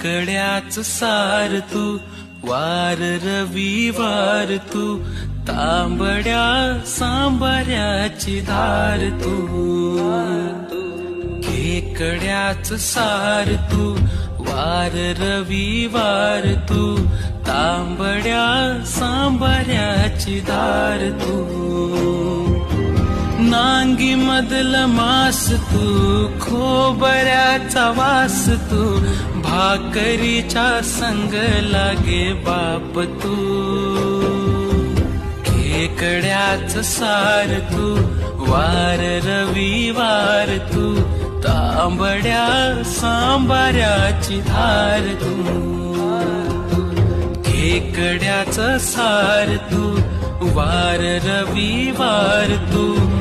खेकड्याच सार तू, वार रविवार तू, तांबड्या सांबाऱ्याची धार तू. खेकड्याच सार तू, वार रविवार तू, तांबड्या सांबाऱ्याची धार तू. नांगी मधलं मास तू, खोबऱ्याचा वास तू, भाकरीच्या संग लागे बाप तू. खेकड्याच सार तू, वार रविवार तू, तांबड्या सांबाऱ्याची धार तू. खेकड्याच सार तू, वार रविवार तू,